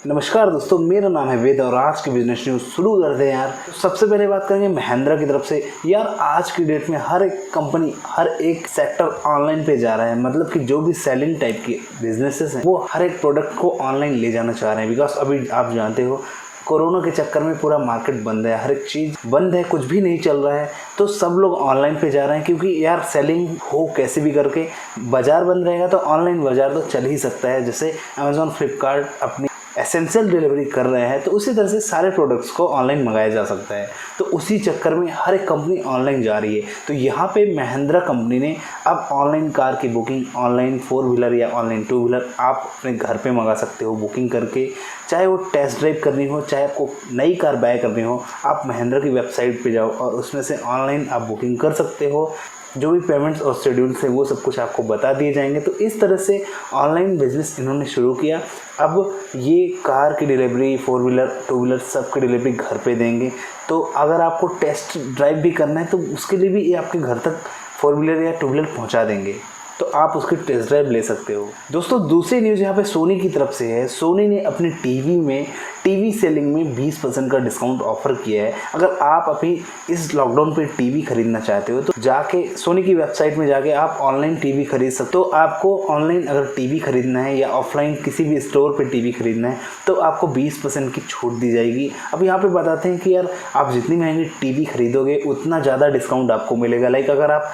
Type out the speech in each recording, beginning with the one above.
नमस्कार दोस्तों, मेरा नाम है वेद और आज की बिजनेस न्यूज़ शुरू करते हैं यार। सबसे पहले बात करेंगे महिंद्रा की तरफ से। यार आज की डेट में हर एक कंपनी, हर एक सेक्टर ऑनलाइन पे जा रहा है। मतलब कि जो भी सेलिंग टाइप के बिजनेसेस हैं वो हर एक प्रोडक्ट को ऑनलाइन ले जाना चाह रहे हैं। बिकॉज अभी आप जानते हो कोरोना के चक्कर में पूरा मार्केट बंद है, हर एक चीज़ बंद है, कुछ भी नहीं चल रहा है। तो सब लोग ऑनलाइन पे जा रहे हैं क्योंकि यार सेलिंग हो कैसे भी करके, बाजार बंद रहेगा तो ऑनलाइन बाजार तो चल ही सकता है। जैसे अमेजोन, फ्लिपकार्ट अपनी एसेंशियल डिलीवरी कर रहे हैं तो उसी तरह से सारे प्रोडक्ट्स को ऑनलाइन मंगाया जा सकता है। तो उसी चक्कर में हर एक कंपनी ऑनलाइन जा रही है। तो यहाँ पे महिंद्रा कंपनी ने अब ऑनलाइन कार की बुकिंग, ऑनलाइन 4 व्हीलर या ऑनलाइन 2 व्हीलर आप अपने घर पे मंगा सकते हो बुकिंग करके। चाहे वो टेस्ट ड्राइव करनी हो, चाहे आपको नई कार बाय करनी हो, आप महिंद्रा की वेबसाइट पे जाओ और उसमें से ऑनलाइन आप बुकिंग कर सकते हो। जो भी पेमेंट्स और शेड्यूल्स हैं वो सब कुछ आपको बता दिए जाएंगे। तो इस तरह से ऑनलाइन बिजनेस इन्होंने शुरू किया। अब ये कार की डिलीवरी, 4 व्हीलर 2 व्हीलर सब की डिलीवरी घर पे देंगे। तो अगर आपको टेस्ट ड्राइव भी करना है तो उसके लिए भी ये आपके घर तक 4 व्हीलर या 2 व्हीलर पहुँचा देंगे, तो आप उसकी टेस्ट ड्राइव ले सकते हो। दोस्तों दूसरी न्यूज़ यहाँ पे सोनी की तरफ से है। सोनी ने अपनी टीवी सेलिंग में 20% का डिस्काउंट ऑफर किया है। अगर आप अभी इस लॉकडाउन पे टीवी खरीदना चाहते हो तो जाके सोनी की वेबसाइट में जाके आप ऑनलाइन टीवी खरीद सकते हो। तो आपको ऑनलाइन अगर टीवी खरीदना है या ऑफलाइन किसी भी स्टोर पे टीवी खरीदना है तो आपको 20% की छूट दी जाएगी। अब यहाँ पे बताते हैं कि यार आप जितनी महंगी टीवी खरीदोगे उतना ज़्यादा डिस्काउंट आपको मिलेगा। लाइक अगर आप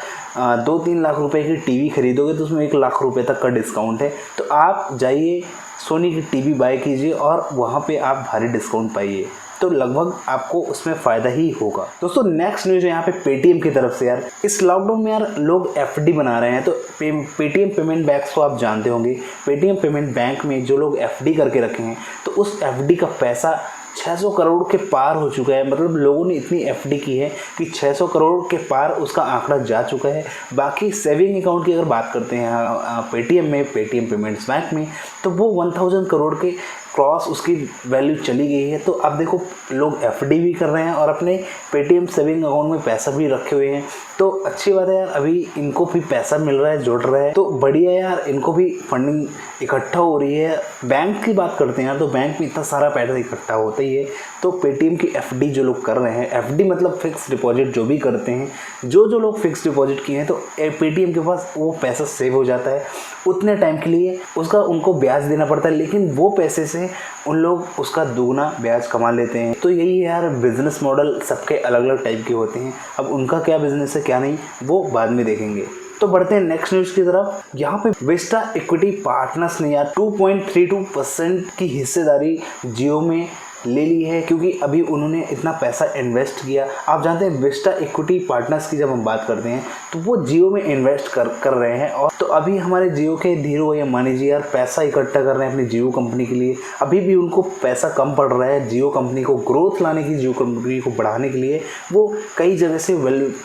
2-3 लाख रुपए की टीवी खरीदोगे तो उसमें 1 लाख रुपए तक का डिस्काउंट है। तो आप जाइए सोनी की टीवी बाय कीजिए और वहाँ पे आप भारी डिस्काउंट पाइए, तो लगभग आपको उसमें फ़ायदा ही होगा। दोस्तों नेक्स्ट न्यूज़ है यहाँ पे पेटीएम की तरफ से। यार इस लॉकडाउन में यार लोग एफडी बना रहे हैं। तो पेटीएम पेमेंट बैंक को आप जानते होंगे। पेटीएम पेमेंट बैंक में जो लोग एफडी करके रखे हैं तो उस एफडी का पैसा 600 करोड़ के पार हो चुका है। मतलब लोगों ने इतनी एफडी की है कि 600 करोड़ के पार उसका आंकड़ा जा चुका है। बाकी सेविंग अकाउंट की अगर बात करते हैं पेटीएम में, पेटीएम पेमेंट्स बैंक में, तो वो 1000 करोड़ के क्रॉस उसकी वैल्यू चली गई है। तो अब देखो लोग एफडी भी कर रहे हैं और अपने पेटीएम सेविंग अकाउंट में पैसा भी रखे हुए हैं। तो अच्छी बात है यार, अभी इनको भी पैसा मिल रहा है, जुड़ रहा है, तो बढ़िया यार, इनको भी फंडिंग इकट्ठा हो रही है। बैंक की बात करते हैं यार तो बैंक में इतना सारा पैसा इकट्ठा होता ही है। तो पेटीएम की एफडी जो लोग कर रहे हैं, एफडी मतलब फिक्स डिपॉजिट जो भी करते हैं, जो लोग फिक्स डिपॉजिट किए हैं तो पेटीएम के पास वो पैसा सेव हो जाता है उतने टाइम के लिए। उसका उनको ब्याज देना पड़ता है, लेकिन वो पैसे से उन लोग उसका दुगना ब्याज कमा लेते हैं। तो यही यार बिजनेस मॉडल सबके अलग अलग टाइप के होते हैं। अब उनका क्या बिजनेस है क्या नहीं वो बाद में देखेंगे। तो बढ़ते हैं नेक्स्ट न्यूज़ की तरफ। यहाँ पे विस्टा इक्विटी पार्टनर्स ने यार 2.32% की हिस्सेदारी जियो में ले ली है, क्योंकि अभी उन्होंने इतना पैसा इन्वेस्ट किया। आप जानते हैं विस्टा इक्विटी पार्टनर्स की जब हम बात करते हैं तो वो जियो में इन्वेस्ट कर रहे हैं। और तो अभी हमारे जियो के धीरू या मानी जी यार पैसा इकट्ठा कर रहे हैं अपनी जियो कंपनी के लिए। अभी भी उनको पैसा कम पड़ रहा है जियो कंपनी को ग्रोथ लाने की, जियो कंपनी को बढ़ाने के लिए वो कई जगह से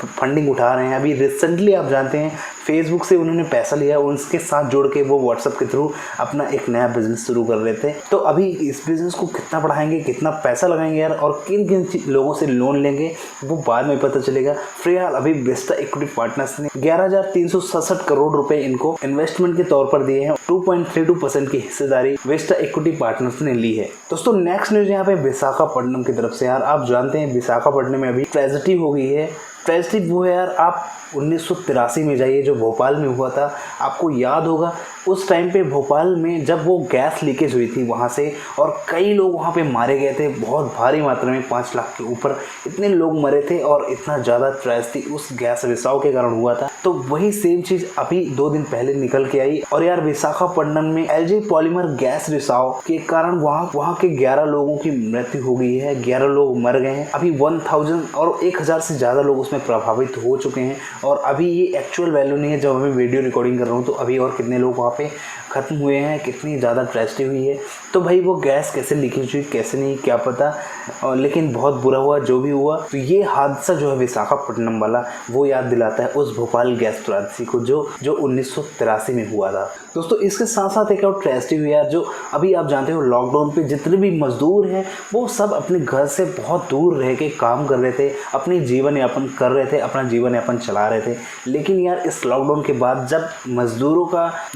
फंडिंग उठा रहे हैं। अभी रिसेंटली आप जानते हैं फेसबुक से उन्होंने पैसा लिया, उनके साथ जोड़ के वो व्हाट्सएप के थ्रू अपना एक नया बिजनेस शुरू कर रहे थे। तो अभी इस बिजनेस को कितना बढ़ाएंगे, कितना पैसा लगाएंगे यार और किन किन लोगों से लोन लेंगे वो बाद में पता चलेगा। फिलहाल अभी विस्टा इक्विटी पार्टनर्स ने 11,367 करोड़ रुपए इनको इन्वेस्टमेंट के तौर पर दिए हैं। 2.32% की हिस्सेदारी विस्टा इक्विटी पार्टनर्स ने ली है। दोस्तों नेक्स्ट न्यूज यहाँ पे विशाखापट्टनम की तरफ से। यार आप जानते हैं विशाखापट्टनम में अभी ट्रेजेडी हो गई है। ट्रेजेडी वो है यार, आप 1983 में जाइए जो भोपाल में हुआ था। आपको याद होगा उस टाइम पे भोपाल में जब वो गैस लीकेज हुई थी वहाँ से, और कई लोग वहाँ पे मारे गए थे, बहुत भारी मात्रा में 5 लाख के ऊपर इतने लोग मरे थे और इतना ज़्यादा ट्रेजेडी उस गैस रिसाव के कारण हुआ था। तो वही सेम चीज़ अभी 2 दिन पहले निकल के आई और यार विशाखापट्टनम में एलजी पॉलीमर गैस रिसाव के कारण वहाँ के 11 लोगों की मृत्यु हो गई है, 11 लोग मर गए हैं। अभी 1000 और 1000 से ज़्यादा लोग उसमें प्रभावित हो चुके हैं और अभी ये एक्चुअल वैल्यू नहीं है। जब मैं वीडियो रिकॉर्डिंग कर रहा हूँ तो अभी और कितने लोग वहाँ पे ख़त्म हुए हैं, कितनी ज़्यादा ट्रेजेडी हुई है। तो भाई वो गैस कैसे लीकेज हुई कैसे नहीं क्या पता, लेकिन बहुत बुरा हुआ जो भी हुआ। तो ये हादसा जो है विशाखापट्टनम वाला वो याद दिलाता है उस भोपाल गैस ट्रेजेडी को जो 1983 में हुआ था। दोस्तों इसके साथ साथ एक और ट्रेजेडी हुई है जो अभी आप जानते हो लॉकडाउन पे जितने भी मजदूर हैं वो सब अपने घर से बहुत दूर रह के काम कर रहे थे, अपनी जीवन यापन कर रहे थे, अपना जीवन यापन चला रहे थे। लेकिन यार इस लॉकडाउन के बाद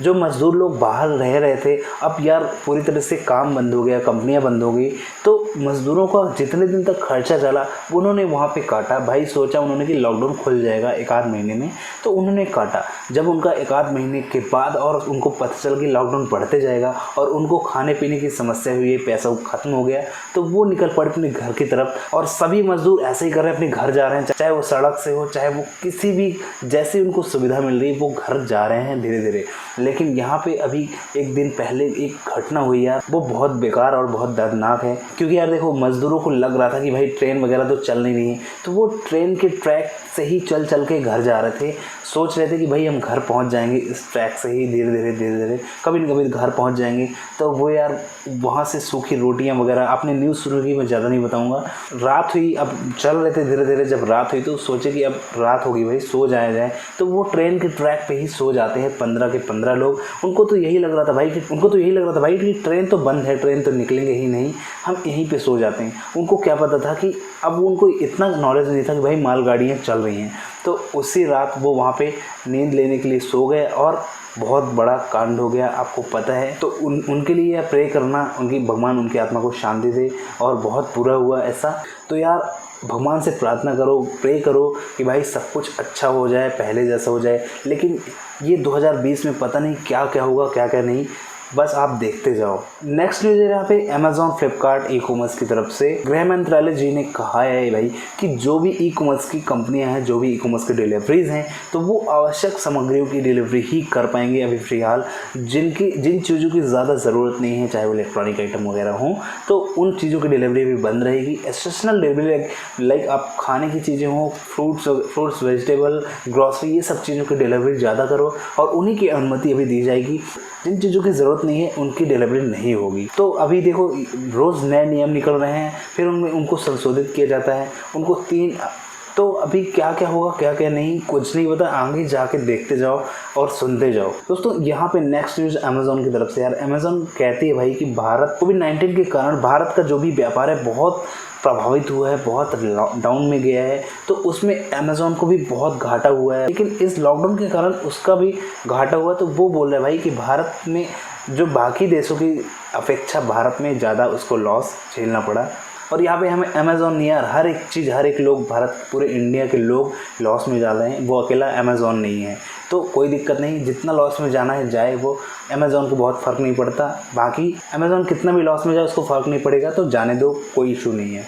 जब मजदूर लोग बाहर रह रहे थे, अब यार पूरी तरह से काम बंद हो गया, कंपनियां बंद हो गई, तो मजदूरों का जितने दिन तक खर्चा चला उन्होंने वहाँ पे काटा। भाई सोचा उन्होंने कि लॉकडाउन खुल जाएगा एक आध महीने में, तो उन्होंने काटा। जब उनका एक आध महीने के बाद और उनको पता चल कि लॉकडाउन बढ़ते जाएगा और उनको खाने पीने की समस्या हुई, पैसा खत्म हो गया, तो वो निकल पड़े अपने घर की तरफ। और सभी मजदूर ऐसे ही कर रहे हैं, अपने घर जा रहे हैं, चाहे वो सड़क से हो, चाहे वो किसी भी जैसे उनको सुविधा मिल रही है वो घर जा रहे हैं धीरे धीरे। लेकिन यहाँ पे अभी एक दिन पहले एक घटना हुई यार, वो बहुत बेकार और बहुत दर्दनाक है। क्योंकि यार देखो, मजदूरों को लग रहा था कि भाई ट्रेन वगैरह तो चल नहीं रही है, तो वो ट्रेन के ट्रैक से ही चल चल के घर जा रहे थे। सोच रहे थे कि भाई हम घर पहुंच जाएंगे इस ट्रैक से ही, धीरे धीरे कभी न कभी घर पहुंच जाएंगे। तो वो यार वहाँ से सूखी रोटियां वगैरह, आपने न्यूज़ शुरू की, मैं ज़्यादा नहीं बताऊंगा। रात हुई, अब चल रहे थे धीरे धीरे, जब रात हुई तो सोचे कि अब रात होगी भाई, सो जाया जाए। तो वो ट्रेन के ट्रैक पे ही सो जाते हैं 15 के 15 लोग। उनको तो यही लग रहा था भाई कि ट्रेन तो बंद है, ट्रेन तो निकलेंगे ही नहीं, हम यहीं पे सो जाते हैं। उनको क्या पता था कि अब उनको इतना नॉलेज नहीं था कि भाई मालगाड़ियाँ चल रही हैं। तो उसी रात वो वहाँ पे नींद लेने के लिए सो गए और बहुत बड़ा कांड हो गया, आपको पता है। तो उनके लिए प्रे करना, उनकी भगवान उनकी आत्मा को शांति दे, और बहुत बुरा हुआ ऐसा। तो यार भगवान से प्रार्थना करो, प्रे करो कि भाई सब कुछ अच्छा हो जाए, पहले जैसा हो जाए। लेकिन ये 2020 में पता नहीं क्या क्या होगा, क्या क्या नहीं, बस आप देखते जाओ। नेक्स्ट न्यूज़ है यहाँ पे अमेजॉन फ्लिपकार्ट ई कॉमर्स की तरफ से गृह मंत्रालय जी ने कहा है भाई कि जो भी ई कॉमर्स की कंपनियां हैं, जो भी ई कॉमर्स की डिलीवरीज हैं, तो वो आवश्यक सामग्रियों की डिलीवरी ही कर पाएंगे अभी फिलहाल। जिन चीज़ों की ज़्यादा ज़रूरत नहीं है, चाहे वो इलेक्ट्रॉनिक आइटम वगैरह हों, तो उन चीज़ों की डिलीवरी भी बंद रहेगी। एसेशनल डिलीवरी लाइक आप खाने की चीज़ें हों, फ्रूट्स वेजिटेबल ग्रॉसरी, ये सब चीज़ों की डिलीवरी ज़्यादा करो, और उन्हीं की अनुमति अभी दी जाएगी। जिन चीज़ों की ज़रूरत नहीं है उनकी डिलीवरी नहीं होगी। तो अभी देखो रोज़ नए नियम निकल रहे हैं, फिर उनको संशोधित किया जाता है, उनको तो अभी क्या क्या होगा, क्या क्या नहीं, कुछ नहीं पता। आगे जाके देखते जाओ और सुनते जाओ। दोस्तों यहाँ पे नेक्स्ट न्यूज़ अमेजोन की तरफ से। यार अमेजोन कहती है भाई कि भारत कोविड-19 के कारण भारत का जो भी व्यापार है बहुत प्रभावित हुआ है, बहुत डाउन में गया है। तो उसमें अमेजोन को भी बहुत घाटा हुआ है, लेकिन इस लॉकडाउन के कारण उसका भी घाटा हुआ। तो वो बोल रहे हैं भाई कि भारत में जो बाकी देशों की अपेक्षा भारत में ज़्यादा उसको लॉस झेलना पड़ा। और यहाँ पे हमें अमेजोन नहीं, यार हर एक चीज़, हर एक लोग, भारत पूरे इंडिया के लोग लॉस में जा रहे हैं, वो अकेला अमेजोन नहीं है। तो कोई दिक्कत नहीं, जितना लॉस में जाना है जाए, वो अमेजोन को बहुत फ़र्क नहीं पड़ता। बाकी अमेजोन कितना भी लॉस में जाए उसको फ़र्क नहीं पड़ेगा, तो जाने दो, कोई इशू नहीं है।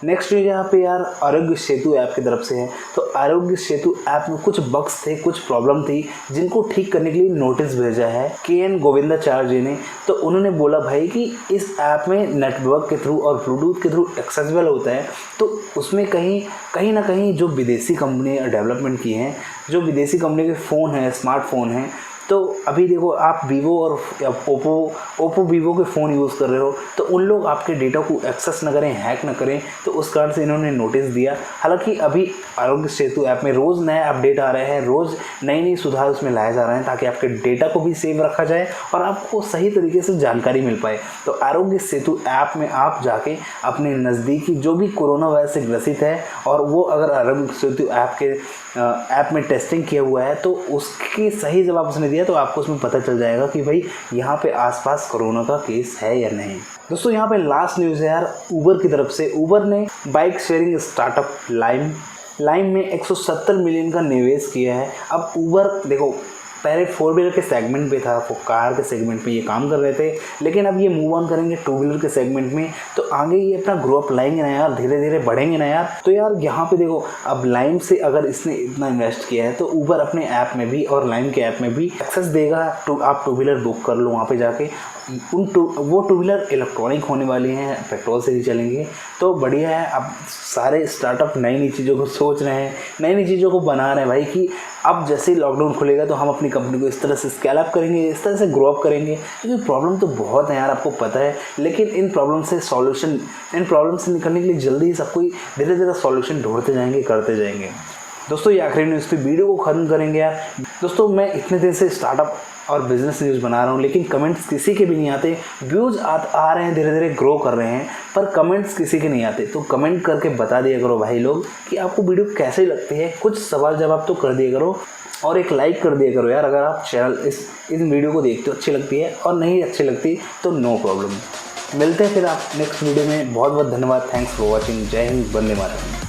नेक्स्ट न्यूज़ यहाँ पे यार आरोग्य सेतु ऐप की तरफ से है। तो आरोग्य सेतु ऐप में कुछ बग्स थे, कुछ प्रॉब्लम थी, जिनको ठीक करने के लिए नोटिस भेजा है KN गोविंदाचार्य जी ने। तो उन्होंने बोला भाई कि इस ऐप में नेटवर्क के थ्रू और ब्लूटूथ के थ्रू एक्सेसिबल होता है, तो उसमें कहीं ना कहीं जो विदेशी कंपनी डेवलपमेंट की हैं, जो विदेशी कंपनी के फ़ोन हैं, स्मार्टफोन हैं, तो अभी देखो आप वीवो और ओप्पो वीवो के फ़ोन यूज़ कर रहे हो, तो उन लोग आपके डेटा को एक्सेस न करें, हैक न करें, तो उस कारण से इन्होंने नोटिस दिया। हालांकि अभी आरोग्य सेतु ऐप में रोज़ नया अपडेट आ रहे हैं, रोज़ नई सुधार उसमें लाए जा रहे हैं, ताकि आपके डेटा को भी सेव रखा जाए और आपको सही तरीके से जानकारी मिल पाए। तो आरोग्य सेतु ऐप में आप जाके अपने नज़दीकी जो भी कोरोना वायरस से ग्रसित है, और वो अगर आरोग्य सेतु ऐप में टेस्टिंग किया हुआ है, तो उसकी सही जवाब उसने दिया, तो आपको उसमें पता चल जाएगा कि भाई यहाँ पे आसपास कोरोना का केस है या नहीं। दोस्तों यहाँ पे लास्ट न्यूज़ है यार उबर की तरफ से। उबर ने बाइक शेयरिंग स्टार्टअप लाइम में 170 मिलियन का निवेश किया है। अब उबर देखो पहले 4 व्हीलर के सेगमेंट पे था, वो कार के सेगमेंट में ये काम कर रहे थे, लेकिन अब ये मूव ऑन करेंगे 2 व्हीलर के सेगमेंट में। तो आगे ये अपना ग्रो अप लाएंगे ना यार, धीरे धीरे बढ़ेंगे ना यार। तो यार यहाँ पे देखो, अब लाइम से अगर इसने इतना इन्वेस्ट किया है, तो उबर अपने ऐप में भी और लाइम के ऐप में भी एक्सेस देगा। आप 2 व्हीलर बुक कर लो वहाँ पे जाके। वो 2 व्हीलर इलेक्ट्रॉनिक होने वाली हैं, पेट्रोल से ही चलेंगे। तो बढ़िया है, अब सारे स्टार्टअप नई चीज़ों को सोच रहे हैं, नई चीज़ों को बना रहे हैं भाई, कि अब जैसे ही लॉकडाउन खुलेगा तो हम अपनी कंपनी को इस तरह से स्केल अप करेंगे, इस तरह से ग्रो अप करेंगे। क्योंकि प्रॉब्लम तो बहुत है यार, आपको पता है, लेकिन इन प्रॉब्लम से निकलने के लिए जल्दी ही सब कोई धीरे धीरे सॉल्यूशन ढूंढते जाएंगे, करते जाएंगे। दोस्तों ये आखिरी न्यूज़ पे वीडियो को ख़त्म करेंगे यार। दोस्तों मैं इतने दिन से स्टार्टअप और बिज़नेस न्यूज़ बना रहा हूँ, लेकिन कमेंट्स किसी के भी नहीं आते। व्यूज़ आ रहे हैं, धीरे धीरे ग्रो कर रहे हैं, पर कमेंट्स किसी के नहीं आते। तो कमेंट करके बता दिया करो भाई लोग कि आपको वीडियो कैसे लगती है, कुछ सवाल जवाब तो कर दिया करो। और एक लाइक कर दिया करो यार, अगर आप चैनल इस वीडियो को देखते हो अच्छी लगती है, और नहीं अच्छी लगती तो नो प्रॉब्लम। मिलते हैं फिर आप नेक्स्ट वीडियो में। बहुत बहुत धन्यवाद, थैंक्स फॉर वॉचिंग। जय हिंद, वंदे मातरम।